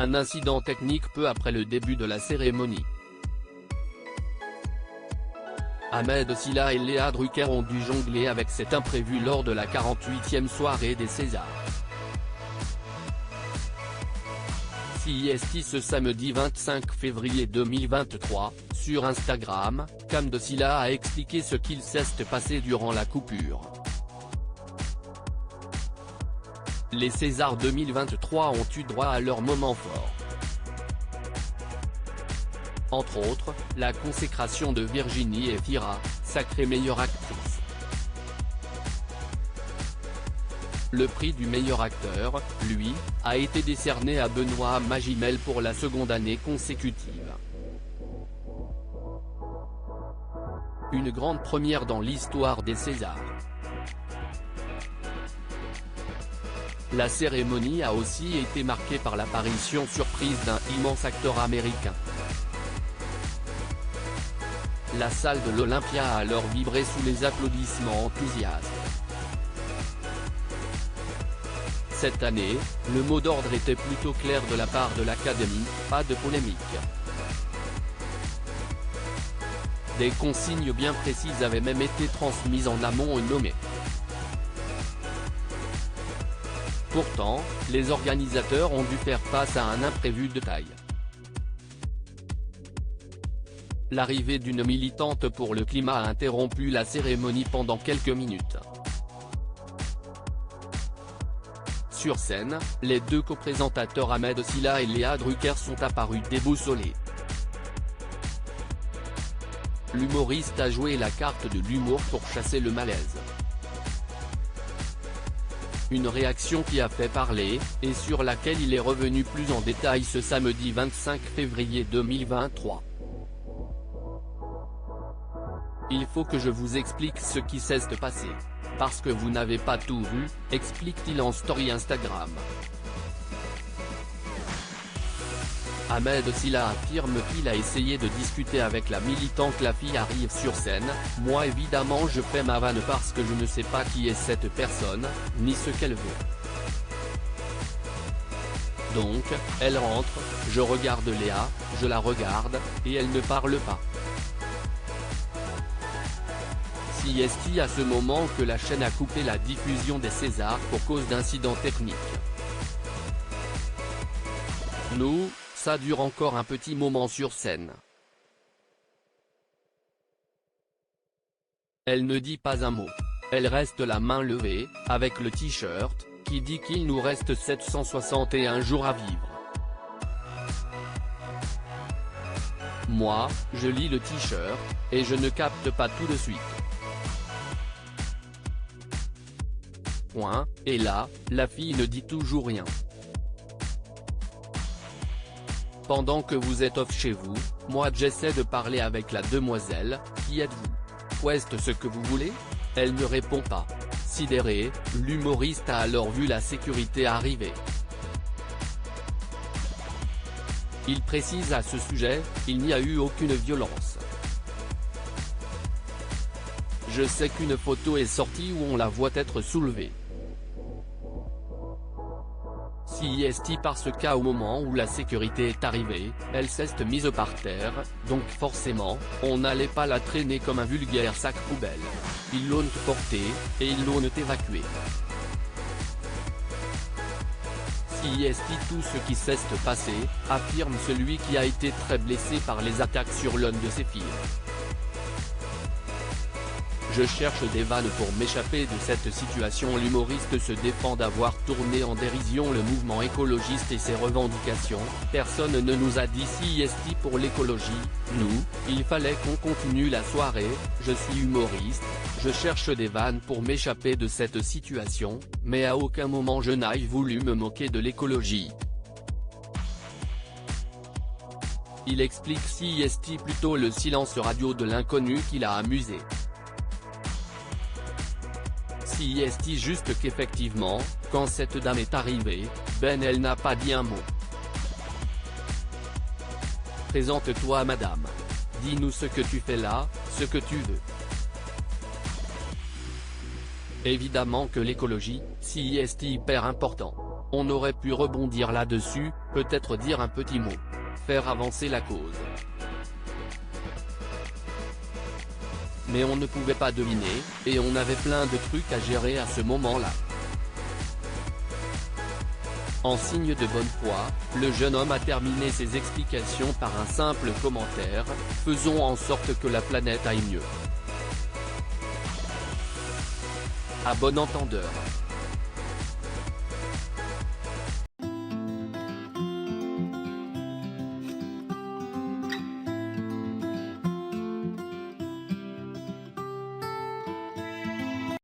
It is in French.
un incident technique peu après le début de la cérémonie. Ahmed Silla et Léa Drucker ont dû jongler avec cet imprévu lors de la 48e soirée des Césars. CIST ce samedi 25 février 2023, sur Instagram, Ahmed Silla a expliqué ce qu'il s'est passé durant la coupure. Les Césars 2023 ont eu droit à leur moment fort. Entre autres, la consécration de Virginie Efira, sacrée meilleure actrice. Le prix du meilleur acteur, lui, a été décerné à Benoît Magimel pour la seconde année consécutive. Une grande première dans l'histoire des Césars. La cérémonie a aussi été marquée par l'apparition surprise d'un immense acteur américain. La salle de l'Olympia a alors vibré sous les applaudissements enthousiastes. Cette année, le mot d'ordre était plutôt clair de la part de l'Académie, pas de polémique. Des consignes bien précises avaient même été transmises en amont et nommées. Pourtant, les organisateurs ont dû faire face à un imprévu de taille. L'arrivée d'une militante pour le climat a interrompu la cérémonie pendant quelques minutes. Sur scène, les deux co-présentateurs Ahmed Silla et Léa Drucker sont apparus déboussolés. L'humoriste a joué la carte de l'humour pour chasser le malaise. Une réaction qui a fait parler, et sur laquelle il est revenu plus en détail ce samedi 25 février 2023. Il faut que je vous explique ce qui s'est passé. Parce que vous n'avez pas tout vu, explique-t-il en story Instagram. Ahmed Silla affirme qu'il a essayé de discuter avec la militante. La fille arrive sur scène, moi évidemment je fais ma vanne parce que je ne sais pas qui est cette personne, ni ce qu'elle veut. Donc, elle rentre, je regarde Léa, je la regarde, et elle ne parle pas. CIST à ce moment que la chaîne a coupé la diffusion des Césars pour cause d'incidents techniques. Nous, ça dure encore un petit moment sur scène. Elle ne dit pas un mot. Elle reste la main levée, avec le t-shirt, qui dit qu'il nous reste 761 jours à vivre. Moi, je lis le t-shirt, et je ne capte pas tout de suite. Point, et là, la fille ne dit toujours rien. Pendant que vous êtes off chez vous, moi j'essaie de parler avec la demoiselle, qui êtes-vous? Ouest ce que vous voulez? Elle ne répond pas. Sidéré, l'humoriste a alors vu la sécurité arriver. Il précise à ce sujet, il n'y a eu aucune violence. Je sais qu'une photo est sortie où on la voit être soulevée. CIST parce qu'au moment où la sécurité est arrivée, elle s'est mise par terre, donc forcément, on n'allait pas la traîner comme un vulgaire sac poubelle. Ils l'ont portée, et ils l'ont évacuée. CIST tout ce qui s'est passé, affirme celui qui a été très blessé par les attaques sur l'une de ses filles. Je cherche des vannes pour m'échapper de cette situation. L'humoriste se défend d'avoir tourné en dérision le mouvement écologiste et ses revendications. Personne ne nous a dit CIST pour l'écologie, nous, il fallait qu'on continue la soirée, je suis humoriste, je cherche des vannes pour m'échapper de cette situation, mais à aucun moment je n'ai voulu me moquer de l'écologie. Il explique CIST plutôt le silence radio de l'inconnu qui l'a amusé. CIST juste qu'effectivement, quand cette dame est arrivée, elle n'a pas dit un mot. Présente-toi madame. Dis-nous ce que tu fais là, ce que tu veux. Évidemment que l'écologie, CIST hyper important. On aurait pu rebondir là-dessus, peut-être dire un petit mot. Faire avancer la cause. Mais on ne pouvait pas deviner, et on avait plein de trucs à gérer à ce moment-là. En signe de bonne foi, le jeune homme a terminé ses explications par un simple commentaire: « Faisons en sorte que la planète aille mieux. » À bon entendeur.